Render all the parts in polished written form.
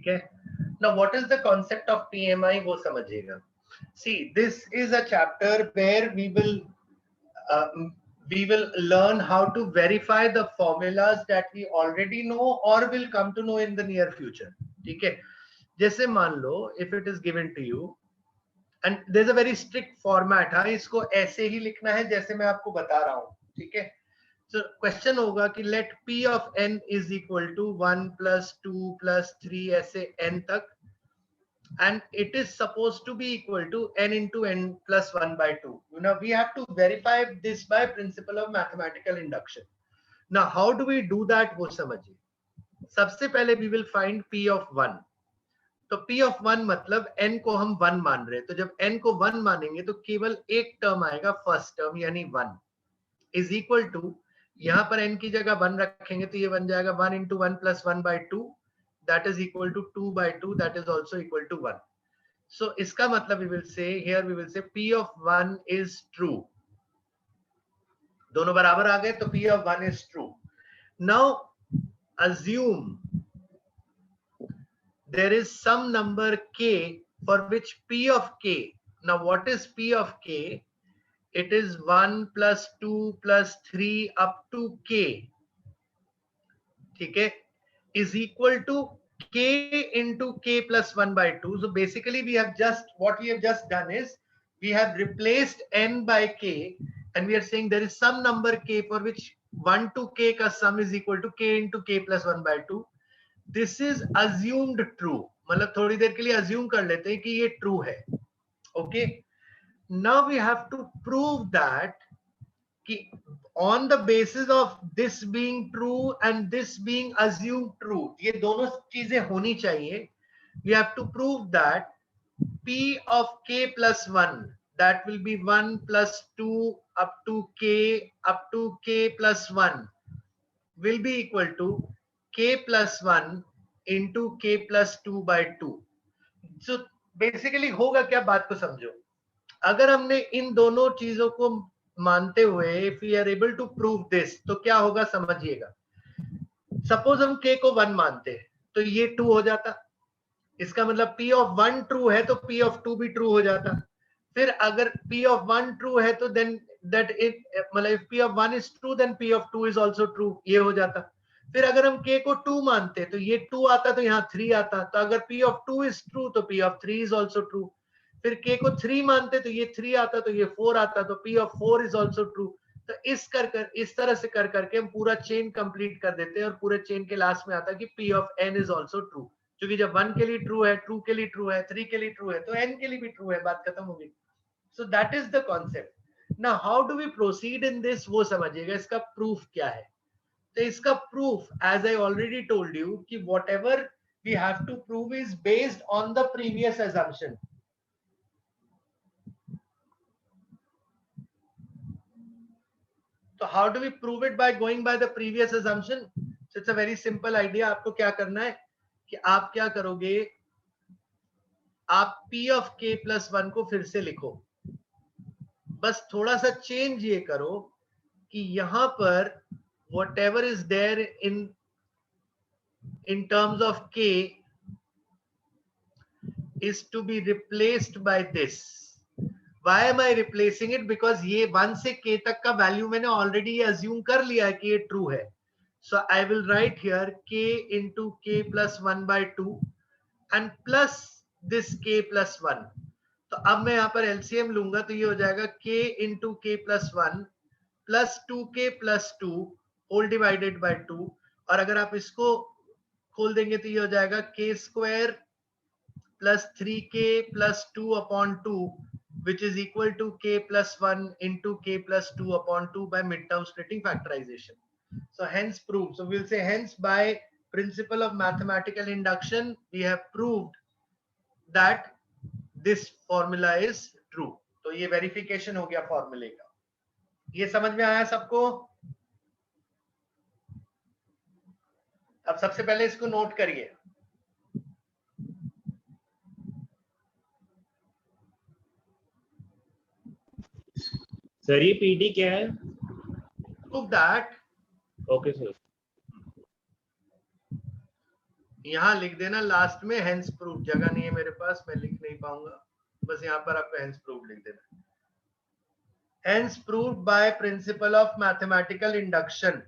ठीक है. Now what is the concept of PMI वो समझिएगा. See, this is a chapter where uh, we will learn how to verify the formulas that we already know or will come to know in the near future. ठीक है. जैसे मान लो if it is given to you and there's a very strict format. हाँ, इसको ऐसे ही लिखना है जैसे मैं आपको बता रहा हूँ. ठीक है. So क्वेश्चन होगा कि let P of n is equal to 1 plus 2 plus 3 ऐसे n तक, and it is supposed to be equal to n into n plus 1 by 2. You know, we have to verify this by principle of mathematical induction. Now how do we do that वो समझिए. सबसे पहले we will find P of 1. तो P of 1 मतलब n को हम 1 मान रहे हैं. तो जब n को 1 मानेंगे तो केवल एक टर्म आएगा, फर्स्ट टर्म यानी 1 इज इक्वल टू, यहां पर n की जगह 1 रखेंगे तो ये बन जाएगा 1 into 1 plus 1 by 2, that is equal to 2 by 2, that is also equal to 1. So इसका मतलब we will say here, we will say P of 1 is true. दोनों बराबर आ गए तो P of 1 is true. Now assume there is some number k for which P of k, now what is P of k? It is 1 plus 2 plus 3 up to k, ठीक है, is equal to k into k plus 1 by 2. So basically we have just, what we have just done is we have replaced n by k and we are saying there is some number k for which 1 to k का sum is equal to k into k plus 1 by 2. This is assumed true. मतलब थोड़ी देर के लिए assume कर लेते हैं कि ये true है. Okay. Now we have to prove that कि on the basis of this being true and this being assumed true, ये दोनों चीजें होनी चाहिए. We have to prove that P of k plus 1, that will be 1 plus 2 up to k plus 1 will be equal to k plus 1 into k plus 2 by 2. So basically होगा क्या, बात को समझो. अगर हमने इन दोनों चीजों को मानते हुए if we are able to prove this, तो क्या होगा समझिएगा. सपोज हम k को 1 मानते हैं तो ये 2 हो जाता. इसका मतलब P of 1 ट्रू है तो P of 2 भी ट्रू हो जाता. फिर अगर P of 1 ट्रू है तो then that it, मतलब if P of 1 is true then P of 2 is also true, ये हो जाता. फिर अगर हम k को 2 मानते तो ये 2 आता तो यहाँ 3 आता. तो अगर P of 2 is true तो P of 3 is also true. फिर k को 3 मानते तो ये 3 आता तो ये 4 आता, तो P of 4 is also true. तो इस तरह से कर करके हम पूरा चेन कंप्लीट कर देते हैं और पूरे चेन के लास्ट में आता है कि P of n is also true. क्योंकि जब 1 के लिए ट्रू है, 2 के लिए ट्रू है, 3 के लिए ट्रू है, तो n के लिए भी ट्रू है, बात खत्म हो गई. So that is the concept. Now how do we proceed in this वो समझिएगा. इसका प्रूफ क्या है. तो इसका proof as I already told you कि whatever we have to prove is based on the previous assumption. तो how do we prove it? By going by the previous assumption. So it's a very simple idea. आपको क्या करना है कि आप क्या करोगे, आप P of k plus 1 को फिर से लिखो. बस थोड़ा सा चेंज ये करो कि यहां पर whatever is there in terms of k is to be replaced by this. Why am I replacing it? Because ये 1 से k तक का वैल्यू मैंने ऑलरेडी assume कर लिया है कि ये ट्रू है. So I will write here k into k plus 1 by 2 and plus this k plus 1. तो अब मैं यहां पर एलसीएम लूंगा तो ये हो जाएगा k into k plus 1 plus 2k plus 2 whole divided by 2. और अगर आप इसको खोल देंगे तो ये हो जाएगा k square plus 3k plus 2 upon 2 which is equal to k plus 1 into k plus 2 upon 2 by midterm splitting factorization. So hence proved. So we'll say hence by principle of mathematical induction we have proved that this formula is true. तो ये verification हो गया फॉर्मूले का. ये समझ में आया सबको? अब सबसे पहले इसको नोट करिए. सर ये पीडी क्या है? Prove that. Okay sir. यहाँ लिख देना लास्ट में हेंस प्रूफ, जगह नहीं है मेरे पास, मैं लिख नहीं पाऊंगा, बस यहाँ पर आपको हेंस प्रूफ लिख देना, hence proof by principle of mathematical induction.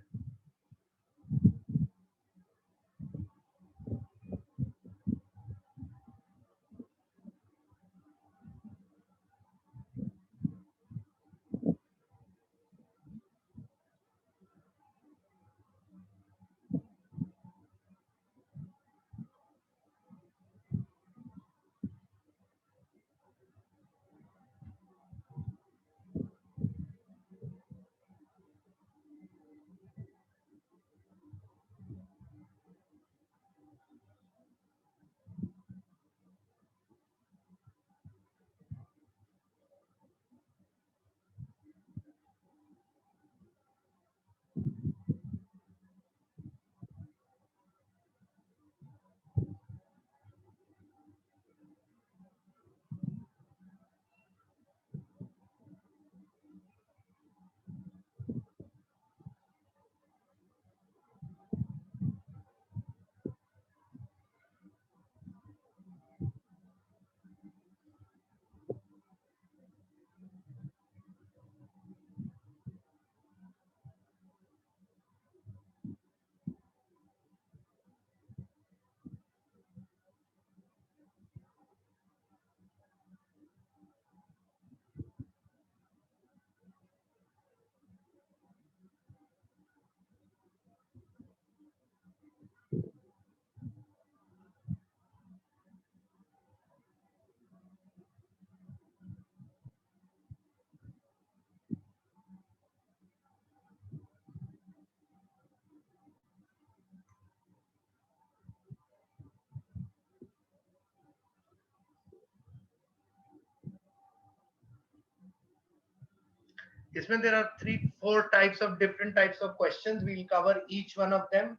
इसमें there are 3-4 types of different types of questions. We'll cover each one of them.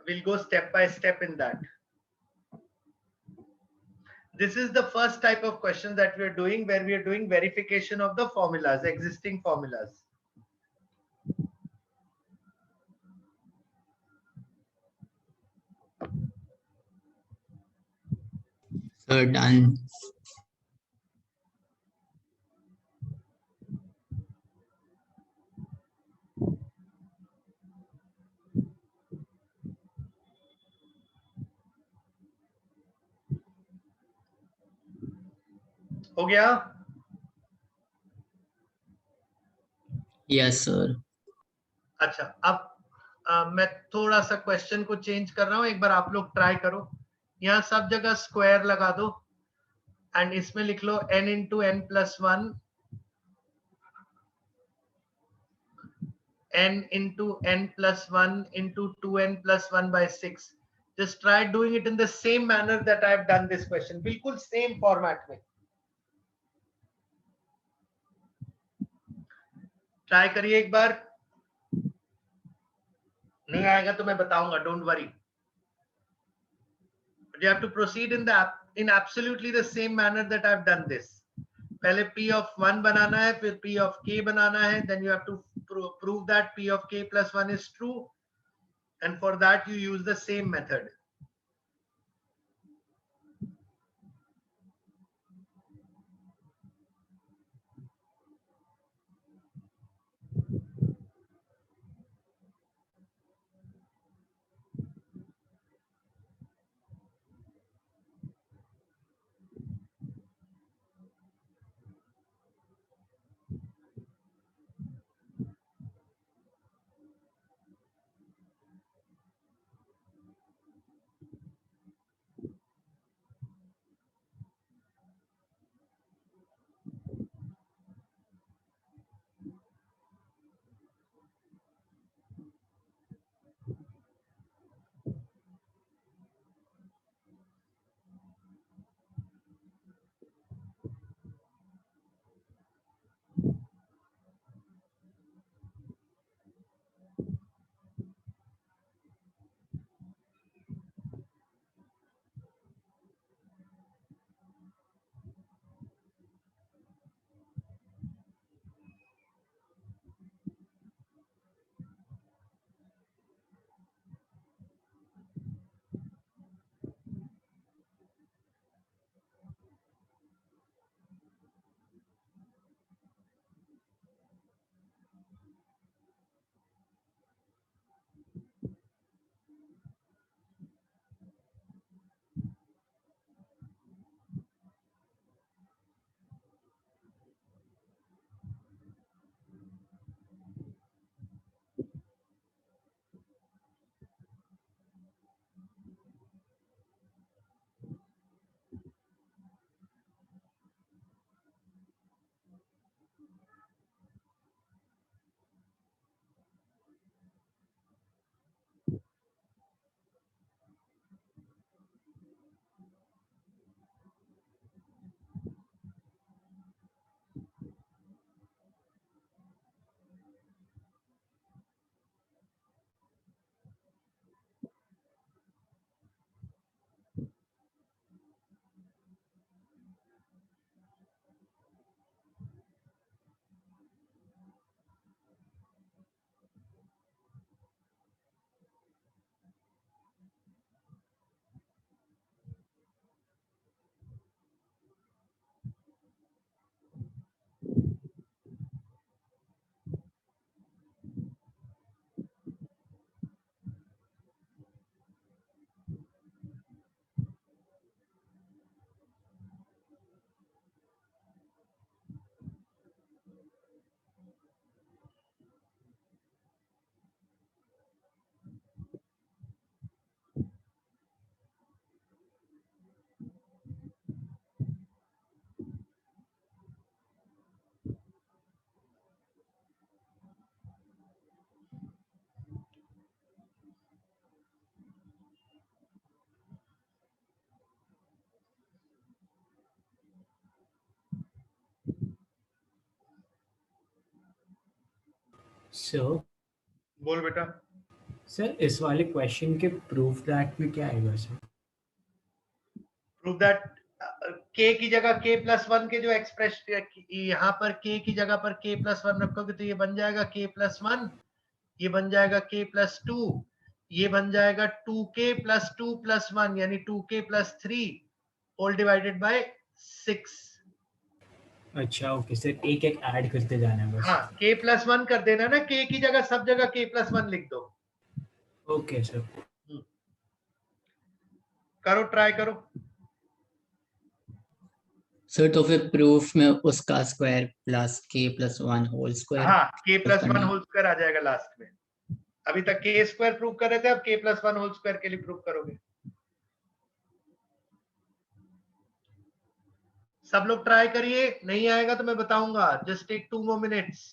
We'll go step by step in that. This is the first type of question that we are doing, where we are doing verification of the formulas, existing formulas. Sir, done. हो गया? Yes, sir. अच्छा, अब मैं थोड़ा सा question को change कर रहा हूं, एक बार आप लोग ट्राई करो। यहाँ सब जगह स्क्वायर लगा दो एंड इसमें लिख लो n into n plus one, n into n plus 1 into 2n plus 1 by 6. Just try doing it in the same manner that I have done this question. बिल्कुल same format में try करिए एक बार। नहीं आएगा तो मैं बताऊंगा, don't worry. But you have to proceed in absolutely the same manner that I've done this. पहले p of 1 बनाना है, फिर p of k बनाना है, then you have to prove that p of k plus 1 is true, and for that you use the same method. Sir बोल बेटा। Sir इस वाले question के proof that में क्या आएगा सर? प्रूव दैट k की जगह k+1 के जो एक्सप्रेशन यहाँ पर k की जगह पर k+1 रखोगे तो ये बन जाएगा k+1, ये बन जाएगा k+2, ये बन जाएगा 2k+2+1 यानी 2k+3 होल डिवाइडेड बाय 6। अच्छा ओके सर, एक एक ऐड करते जाना है बस। हाँ k+1 कर देना ना, k की जगह सब जगह k+1 लिख दो। Okay sir. करो, ट्राई करो। सर तो फिर प्रूफ में उसका square plus k+1 whole square हाँ k+1 करना है। होल स्क्वायर आ जाएगा लास्ट में। अभी तक k स्क्वायर प्रूव कर रहे थे, अब k+1 होल स्क्वायर के लिए प्रूव करोगे। सब लोग ट्राई करिए, नहीं आएगा तो मैं बताऊंगा। Just take 2 more minutes।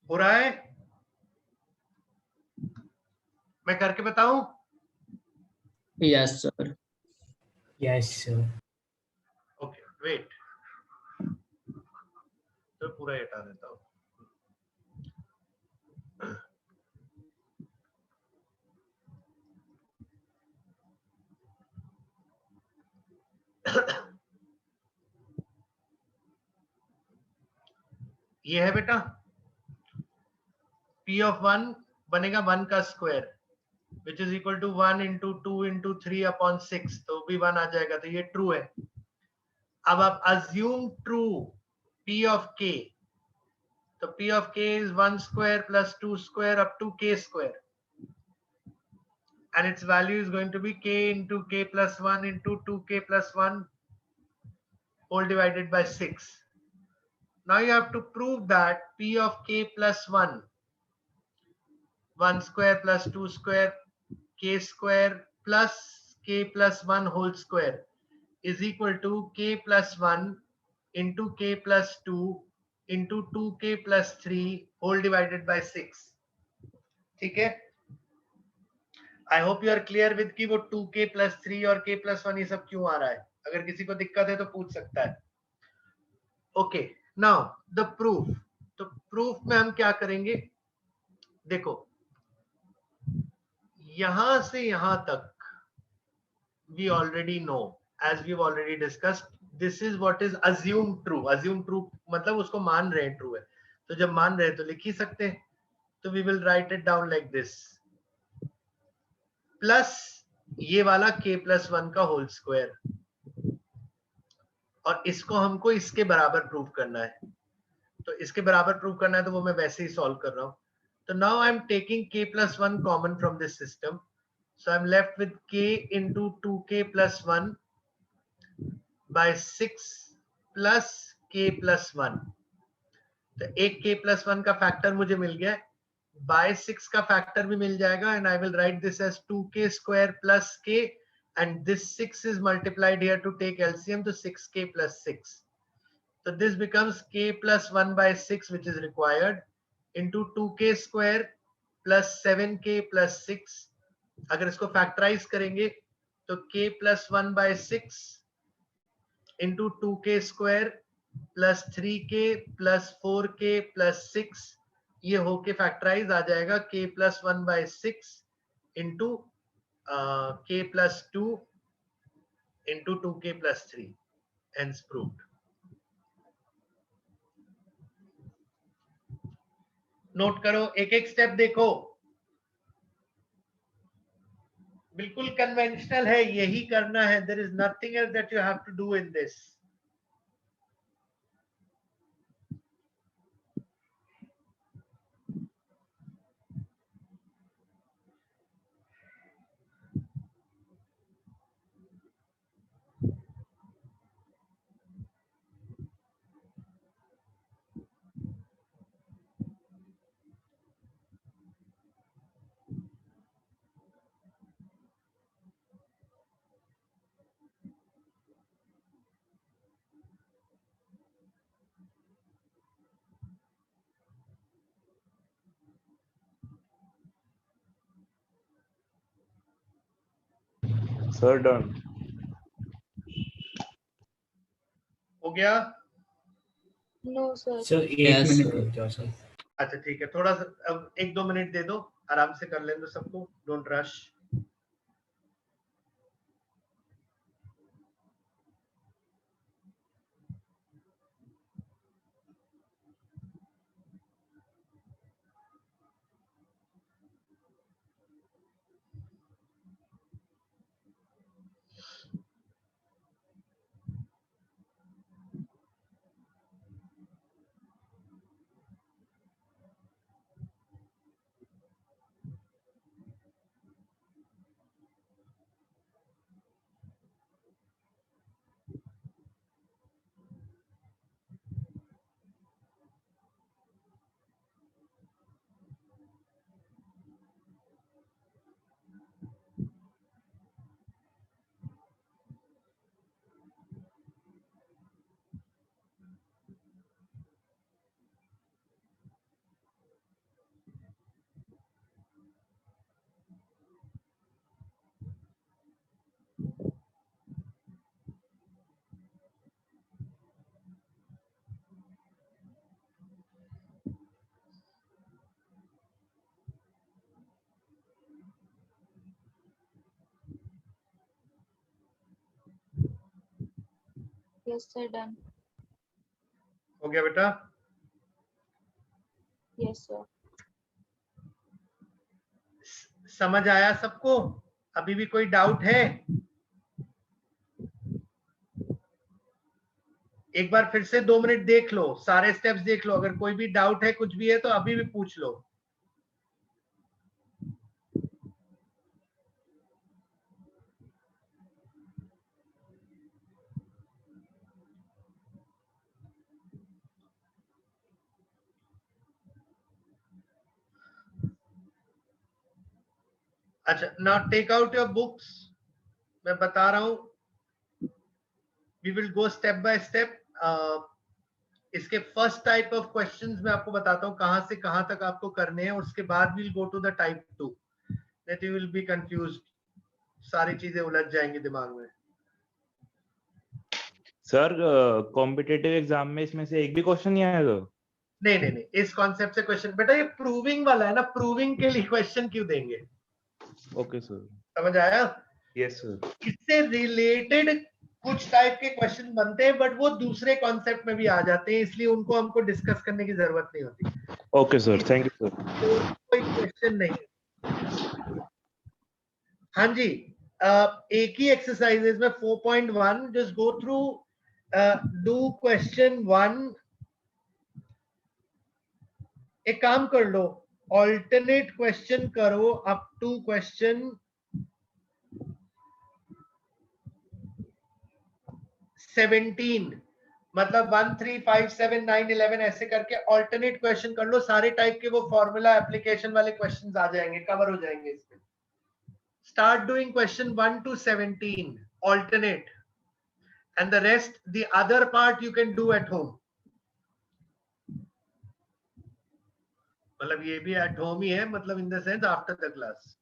हो रहा है? मैं करके बताऊं? Yes sir. Yes sir. Okay wait, तो पूरा ही हटा देता हूं। ये है बेटा P of 1 बनेगा 1 का square which is equal to 1 into 2 into 3 upon 6, तो भी 1 आ जाएगा, तो ये ट्रू है। अब आप assume true P of k, तो P of k is 1 square plus 2 square up to k square, and its value is going to be k into k plus 1 into 2k plus 1 whole divided by 6. Now you have to prove that P of k plus 1, 1 square plus 2 square, k square plus k plus 1 whole square is equal to k plus 1 into k plus 2 into 2k plus 3 whole divided by 6. ठीक है? I hope you are clear with कि वो 2k plus 3 और k plus 1 ये सब क्यों आ रहा है? अगर किसी को दिक्कत है तो पूछ सकता है। Okay, now the proof. तो proof में हम क्या करेंगे? देखो, यहां से यहां तक we already know, as we've already discussed, this is what is assumed true. Assumed true मतलब उसको मान रहे हैं true है, तो जब मान रहे हैं तो लिख ही सकते हैं, तो we will write it down like this, plus ये वाला k plus 1 का होल स्क्वायर, और इसको हमको इसके बराबर प्रूव करना है, तो इसके बराबर प्रूव करना है, तो वो मैं वैसे ही सॉल्व कर रहा हूं। तो now I am taking k plus 1 common from this system, so I'm left with k into 2k plus 1 by 6 plus k plus 1, तो एक k plus 1 का फैक्टर मुझे मिल गया, by 6 का फैक्टर भी मिल जाएगा, and I will write this as 2k square plus k, and this 6 is multiplied here to take LCM, to 6k plus 6. So this becomes k plus 1 by 6, which is required, into 2k square plus 7k plus 6. अगर इसको factorise करेंगे तो k plus 1 by 6 into 2k square plus 3k plus 4k plus 6, ये होके factorise आ जाएगा k plus 1 by 6 into k plus 2 into 2k plus 3, hence proved. Note करो, एक एक स्टेप देखो, बिल्कुल कन्वेंशनल है, यही करना है, there is nothing else that you have to do in this. Sir done हो गया? No sir. सर एक Yes, मिनट sir. रुक जाओ सर। अच्छा ठीक है, थोड़ा सा अब 1-2 मिनट दे दो, आराम से कर लें दो सबको, don't rush. Yes sir, done. हो गया बेटा? Yes sir. समझ आया सबको? अभी भी कोई डाउट है? एक बार फिर से 2 मिनट देख लो, सारे स्टेप्स देख लो, अगर कोई भी डाउट है, कुछ भी है तो अभी भी पूछ लो। अच्छा, now take out your books. मैं बता रहा हूं, we will go step by step. इसके फर्स्ट टाइप ऑफ क्वेश्चंस मैं आपको बताता हूं कहां से कहां तक आपको करने हैं, और उसके बाद will go to the type 2, that you will be confused, सारी चीजें उलझ जाएंगी दिमाग में। सर कॉम्पिटिटिव एग्जाम में इसमें से एक भी क्वेश्चन नहीं आएगा? नहीं नहीं नहीं, इस कॉन्सेप्ट से क्वेश्चन, बेटा ये प्रूविंग वाला है ना, प्रूविंग के लिए क्वेश्चन क्यों देंगे? Okay sir. समझ आया? Yes sir. इससे रिलेटेड कुछ टाइप के क्वेश्चन बनते हैं, बट वो दूसरे कॉन्सेप्ट में भी आ जाते हैं, इसलिए उनको हमको डिस्कस करने की जरूरत नहीं होती। Okay sir, thank you sir. और कोई क्वेश्चन नहीं। हाँ जी, एक ही एक्सरसाइजेज में 4.1, just go through, do question 1। एक काम कर लो, ऑल्टरनेट क्वेश्चन करो अप टू क्वेश्चन 17, मतलब 1 3 5 7 9 11 ऐसे करके ऑल्टरनेट क्वेश्चन कर लो, सारे टाइप के वो फॉर्मूला एप्लीकेशन वाले क्वेश्चंस आ जाएंगे, कवर हो जाएंगे इसमें। Start doing question 1 to 17 alternate, and the rest, the other part you can do at home. मतलब ये भी एट होम ही है, मतलब in the sense after the class.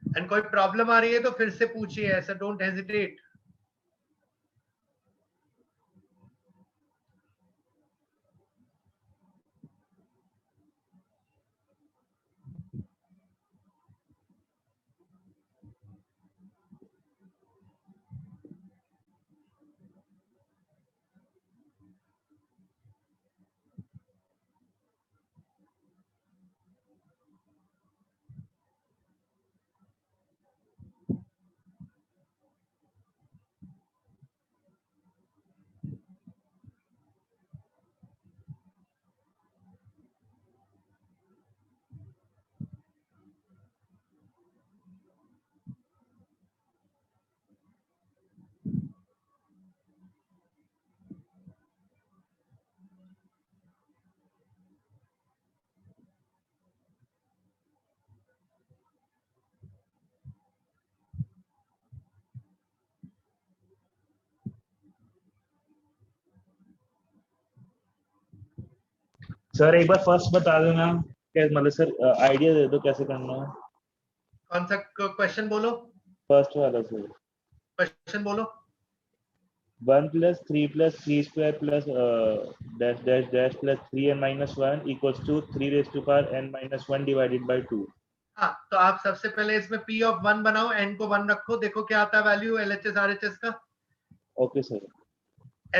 And कोई प्रॉब्लम आ रही है तो फिर से पूछिए, ऐसा डोंट हेजिटेट। सर एक बार फर्स्ट बता देना, क्या मतलब सर आइडिया दे दो कैसे करना है। कौन सा क्वेश्चन बोलो, फर्स्ट वाला सर, क्वेश्चन बोलो। 1 + 3 + 3² plus dash dash dash plus 3n - 1 equals to 3n - 1 divided by 2। हाँ, तो आप सबसे पहले इसमें P ऑफ 1 बनाओ, n को 1 रखो, देखो क्या आता है वैल्यू LHS RHS का। Okay sir.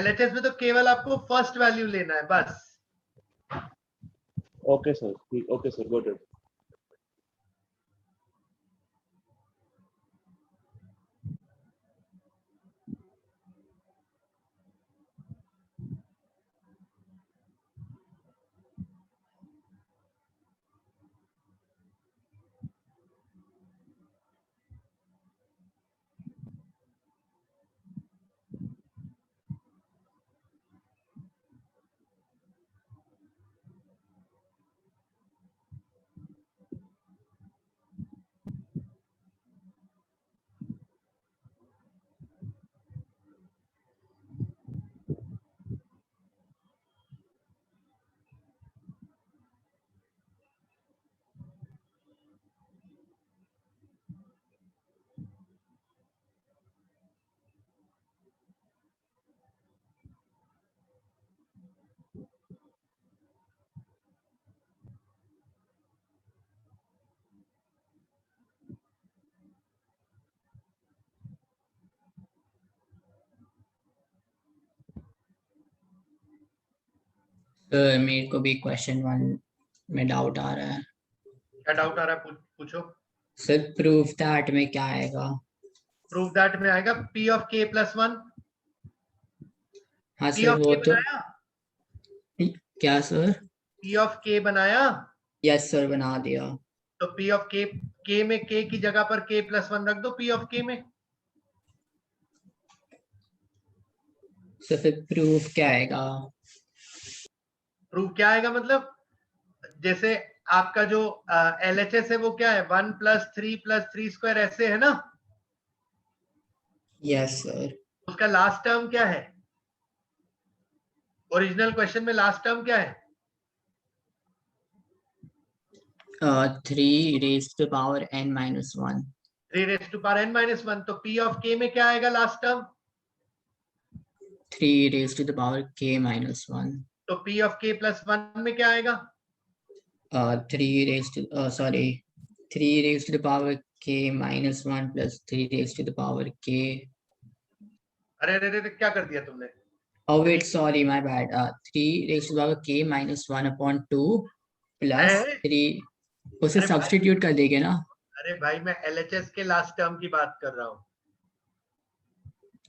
LHS में तो केवल आपको फर्स्ट वैल्यू लेना है बस। ओके सर, ठीक, okay sir, got it. Sir मेरे को भी क्वेश्चन 1 में डाउट आ रहा है। क्या डाउट आ रहा है, पूछो। सर प्रूफ दैट में क्या आएगा? प्रूफ दैट में आएगा P ऑफ K + 1। हाँ P सर ऑफ वो K तो बनाया, क्या सर? P ऑफ K बनाया। यस सर बना दिया। तो P ऑफ K में K की जगह पर K + 1 रख दो P ऑफ K में। तो फिर प्रूफ क्या आएगा? प्रूफ क्या आएगा मतलब, जैसे आपका जो LHS है वो क्या है, 1 + 3 + 3² ऐसे है ना। Yes sir. उसका लास्ट टर्म क्या है, ओरिजिनल क्वेश्चन में लास्ट टर्म क्या है? 3 raised to the power n - 1। 3 raised to power n - 1। तो P ऑफ K में क्या आएगा last term? 3 raised to the power k - 1। तो P ऑफ K + 1 में क्या आएगा? 3 raised to sorry 3 raised to the power k - 1 plus 3 raised to the power k। अरे अरे अरे क्या कर दिया तुमने? Oh wait, sorry, my bad. 3 raised to the power k - 1 upon 2 plus अरे 3। उसे अरे भाई, सब्स्टिट्यूट कर देंगे ना। अरे भाई मैं LHS के लास्ट टर्म की बात कर रहा हूँ।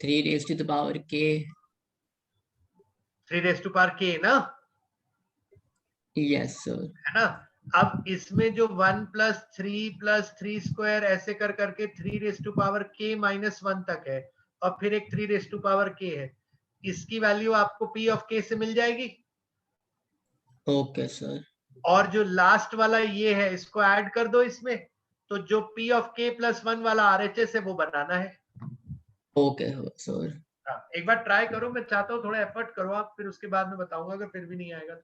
3 raised to the power k। 3 raised to power k ना, Yes sir। है ना। अब इसमें जो 1 + 3 + 3² ऐसे कर करके 3 raised to power k - 1 तक है, और फिर एक 3 raised to power k है, इसकी वैल्यू आपको P ऑफ K से मिल जाएगी। Okay sir. और जो लास्ट वाला ये है इसको ऐड कर दो इसमें, तो जो P ऑफ K + 1 वाला RHS है वो बनाना है। Okay sir. हाँ, एक बार ट्राई करो, मैं चाहता हूँ थोड़ा एफर्ट करो आप, फिर उसके बाद में बताऊंगा, अगर फिर भी नहीं आएगा तो।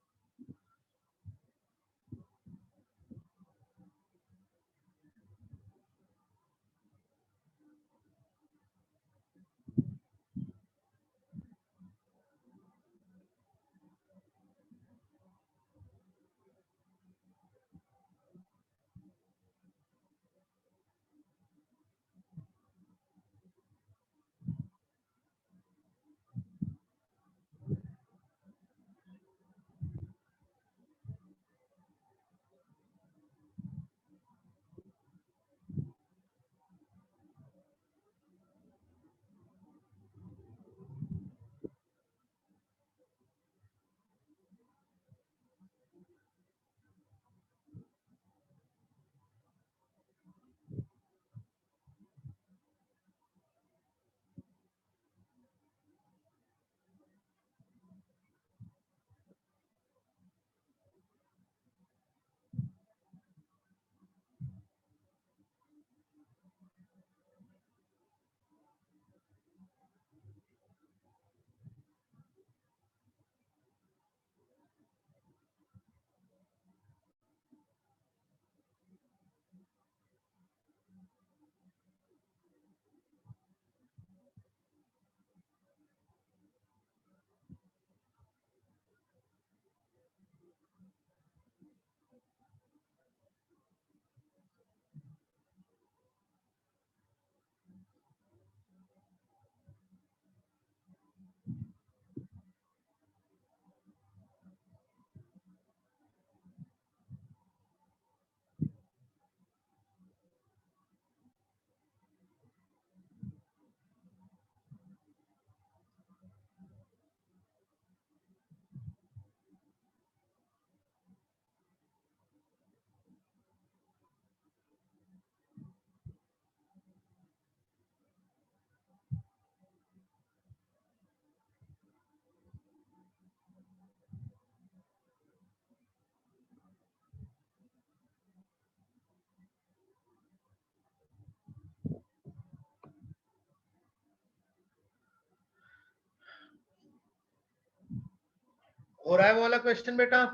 हो रहा है वो वाला क्वेश्चन बेटा?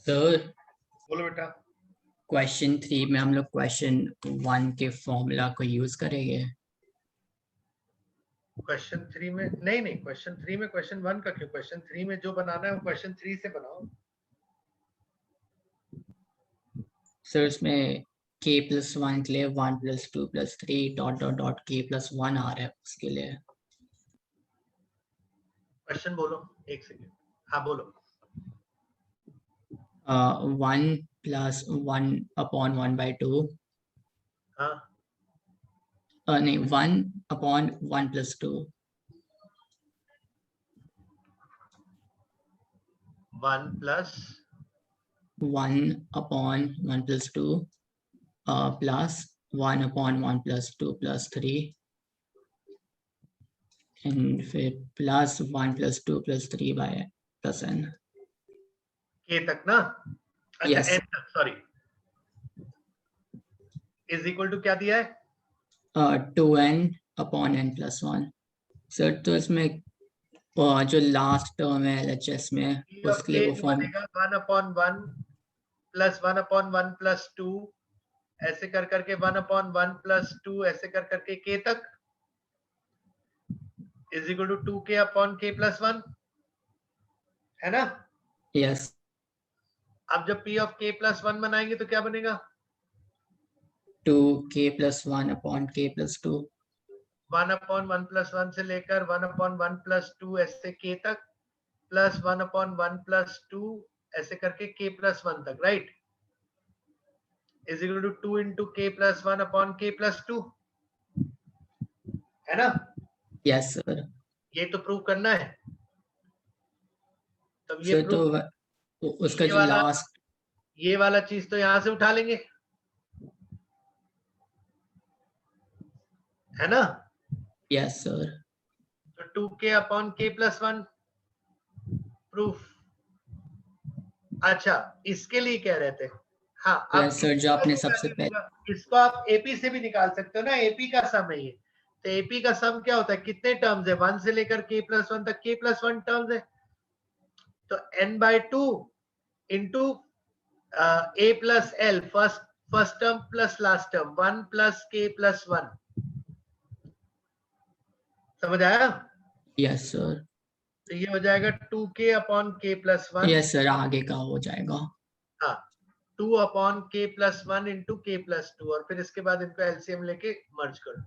सर बोलो बेटा। क्वेश्चन 3 में हम लोग क्वेश्चन 1 के फॉर्मूला को यूज करेंगे। क्वेश्चन 3 में नहीं, क्वेश्चन 3 में क्वेश्चन 1 का क्यों? क्वेश्चन 3 में जो बनाना है वो क्वेश्चन 3 से बनाओ। सर इसमें k+1 के लिए 1 + 2 + 3 ... k+1 आ रहा है उसके लिए। क्वेश्चन बोलो, एक सेकेंड। हाँ बोलो। 1 + 1/1/2 हाँ, नहीं 1/1 + 2 1 प्लस 1/1 + 2 plus 1/1 + 2 + 3 and फिर plus 1 + 2 + 3 by +n। के तक ना? अच्छा Yes. n तक, सॉरी। इज इक्वल टू क्या दिया है? 2n/n + 1। सर तो इसमें जो लास्ट टर्म है LHS में P of उसके k लिए वो जो फॉर्म बनेगा 1/1 प्लस 1/1 प्लस 2 ऐसे कर करके 1/1 प्लस 2 ऐसे कर करके k तक इज इक्वल टू 2k/k + 1, है ना? यस। अब जब p of k + 1 बनाएंगे तो क्या बनेगा? 2k + 1/k + 2 1/1 + 1 से लेकर 1/1 + 2 ऐसे k तक प्लस 1/1 + 2 ऐसे करके k + 1 तक, right? Is equal to 2 into k + 1/k + 2, है ना? Yes sir. ये तो प्रूव करना है। तब ये सर प्रूव तो उसका ये जो वाला लास्ट ये वाला चीज तो यहां से उठा लेंगे, है ना? Yes sir. तो 2k/k + 1 प्रूफ। अच्छा, इसके लिए कह रहे थे। हाँ, अब यस सर, जो आपने सबसे value पहले होगा, इसको आप एपी से भी निकाल सकते हो ना, एपी का सम है ये। तो एपी का सम क्या होता है? कितने टर्म्स है? 1 से लेकर k + 1 तक k + 1 टर्म्स है। तो n/2 into a + l, first term plus last term, 1 + k + 1। समझ आया? Yes sir. तो ये हो जाएगा 2k/k + 1। यस सर, आगे का हो जाएगा। हाँ, 2/k + 1 इंटू k + 2, और फिर इसके बाद इनको एलसीएम लेके मर्ज कर लो।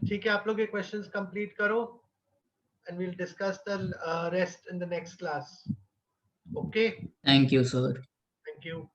ठीक है, आप लोग ये क्वेश्चंस कंप्लीट करो and we'll discuss the rest in the next class. Okay, Thank you, sir. thank you.